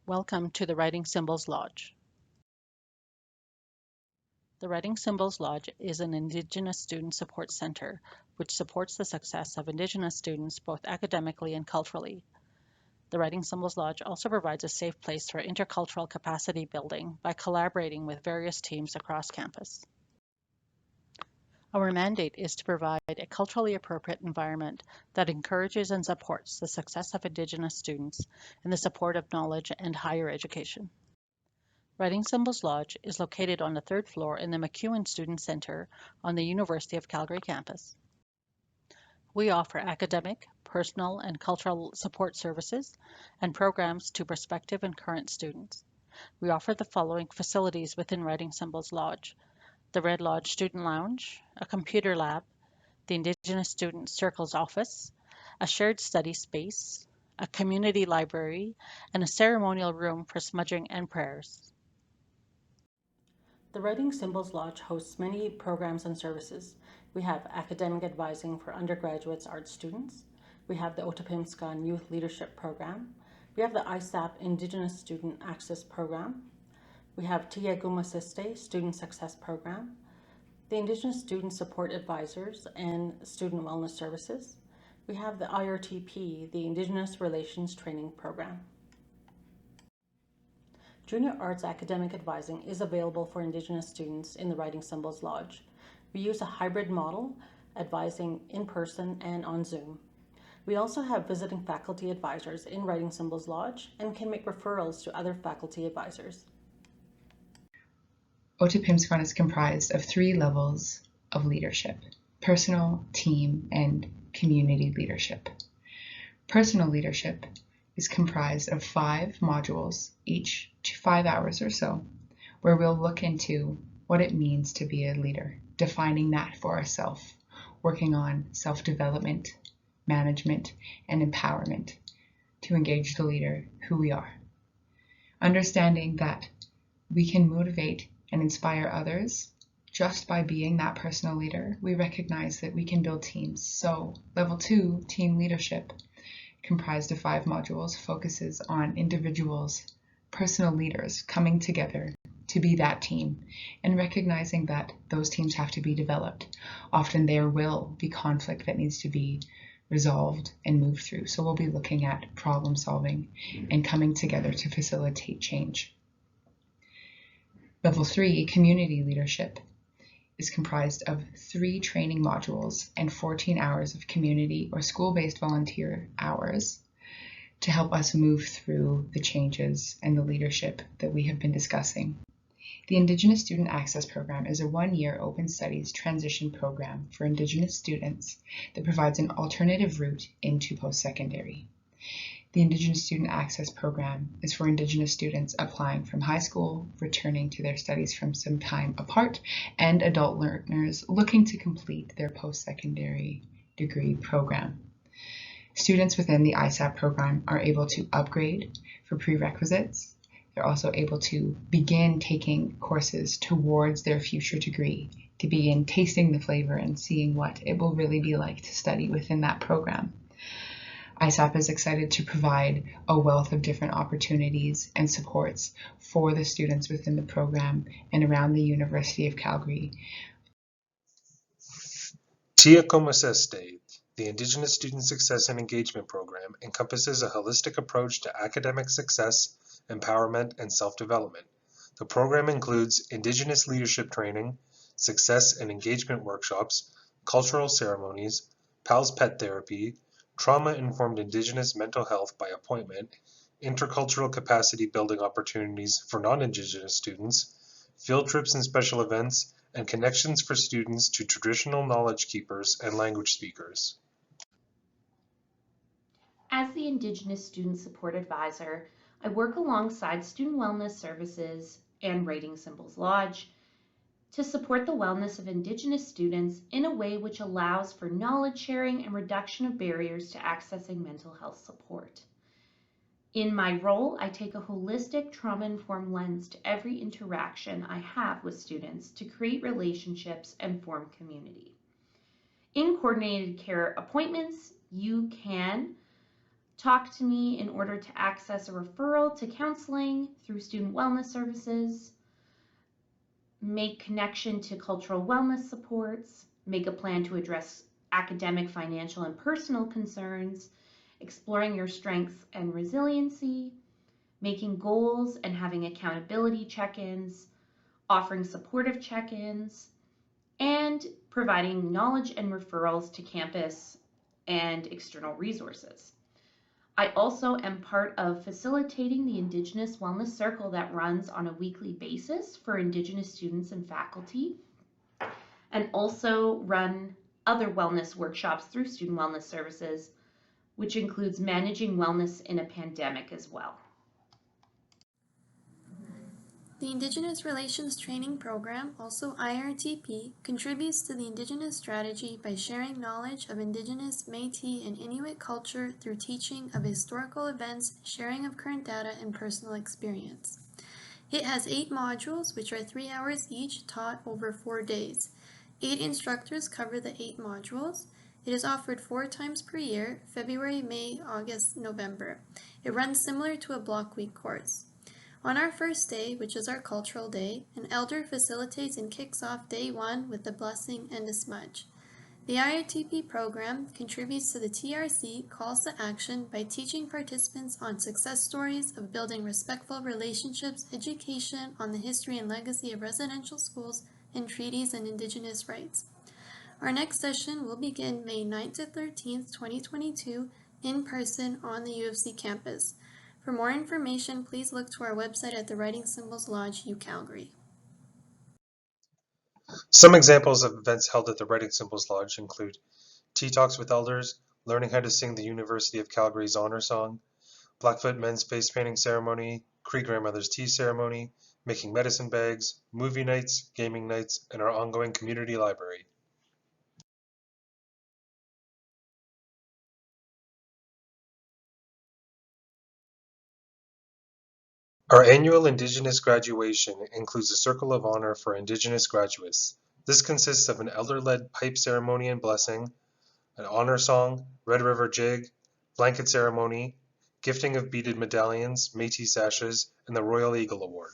Welcome to the Writing Symbols Lodge. The Writing Symbols Lodge is an Indigenous student support center which supports the success of Indigenous students both academically and culturally. The Writing Symbols Lodge also provides a safe place for intercultural capacity building by collaborating with various teams across campus. Our mandate is to provide a culturally appropriate environment that encourages and supports the success of Indigenous students in the support of knowledge and higher education. Writing Symbols Lodge is located on the third floor in the MacEwan Student Center on the University of Calgary campus. We offer academic, personal, and cultural support services and programs to prospective and current students. We offer the following facilities within Writing Symbols Lodge: the Red Lodge Student Lounge, a computer lab, the Indigenous Student Circles office, a shared study space, a community library, and a ceremonial room for smudging and prayers. The Writing Symbols Lodge hosts many programs and services. We have academic advising for undergraduates art students. We have the Otipemisikan Youth Leadership Program. We have the ISAP Indigenous Student Access Program. We have Tiya Dagumisasriy Student Success Program, the Indigenous Student Support Advisors and Student Wellness Services. We have the IRTP, the Indigenous Relations Training Program. Junior Arts Academic Advising is available for Indigenous students in the Writing Symbols Lodge. We use a hybrid model, advising in person and on Zoom. We also have visiting faculty advisors in Writing Symbols Lodge and can make referrals to other faculty advisors. Otipemisikan is comprised of 3 levels of leadership: personal, team, and community leadership. Personal leadership is comprised of 5 modules, each 5 hours or so, where we'll look into what it means to be a leader, defining that for ourselves, working on self-development, management, and empowerment to engage the leader who we are. Understanding that we can motivate and inspire others just by being that personal leader, we recognize that we can build teams. So level 2, team leadership, comprised of 5 modules, focuses on individuals, personal leaders coming together to be that team and recognizing that those teams have to be developed. Often there will be conflict that needs to be resolved and moved through. So we'll be looking at problem solving and coming together to facilitate change. Level 3, community leadership, is comprised of 3 training modules and 14 hours of community or school-based volunteer hours to help us move through the changes and the leadership that we have been discussing. The Indigenous Student Access Program is a 1-year open studies transition program for Indigenous students that provides an alternative route into post-secondary. The Indigenous Student Access Program is for Indigenous students applying from high school, returning to their studies from some time apart, and adult learners looking to complete their post-secondary degree program. Students within the ISAP program are able to upgrade for prerequisites. They're also able to begin taking courses towards their future degree, to begin tasting the flavor and seeing what it will really be like to study within that program. ISAP is excited to provide a wealth of different opportunities and supports for the students within the program and around the University of Calgary. Tiya Dagumisasriy, the Indigenous Student Success and Engagement Program, encompasses a holistic approach to academic success, empowerment, and self-development. The program includes Indigenous leadership training, success and engagement workshops, cultural ceremonies, PALS pet therapy, trauma-informed Indigenous mental health by appointment, intercultural capacity building opportunities for non-Indigenous students, field trips and special events, and connections for students to traditional knowledge keepers and language speakers. As the Indigenous Student Support Advisor, I work alongside Student Wellness Services and Writing Symbols Lodge to support the wellness of Indigenous students in a way which allows for knowledge sharing and reduction of barriers to accessing mental health support. In my role, I take a holistic, trauma-informed lens to every interaction I have with students to create relationships and form community. In coordinated care appointments, you can talk to me in order to access a referral to counseling through student wellness services, make connection to cultural wellness supports, make a plan to address academic, financial, and personal concerns, exploring your strengths and resiliency, making goals and having accountability check-ins, offering supportive check-ins, and providing knowledge and referrals to campus and external resources. I also am part of facilitating the Indigenous Wellness Circle that runs on a weekly basis for Indigenous students and faculty, and also run other wellness workshops through Student Wellness Services, which includes managing wellness in a pandemic as well. The Indigenous Relations Training Program, also IRTP, contributes to the Indigenous strategy by sharing knowledge of Indigenous, Métis, and Inuit culture through teaching of historical events, sharing of current data, and personal experience. It has 8 modules, which are 3 hours each, taught over 4 days. 8 instructors cover the 8 modules. It is offered 4 times per year, February, May, August, November. It runs similar to a block week course. On our first day, which is our cultural day, an elder facilitates and kicks off day 1 with a blessing and a smudge. The IRTP program contributes to the TRC calls to action by teaching participants on success stories of building respectful relationships, education on the history and legacy of residential schools, and treaties and Indigenous rights. Our next session will begin May 9th to 13th, 2022, in person on the U of C campus. For more information, please look to our website at the Writing Symbols Lodge, U Calgary. Some examples of events held at the Writing Symbols Lodge include tea talks with elders, learning how to sing the University of Calgary's honor song, Blackfoot men's face painting ceremony, Cree grandmother's tea ceremony, making medicine bags, movie nights, gaming nights, and our ongoing community library. Our annual Indigenous graduation includes a Circle of Honor for Indigenous graduates. This consists of an elder-led pipe ceremony and blessing, an honor song, Red River Jig, blanket ceremony, gifting of beaded medallions, Métis sashes, and the Royal Eagle Award.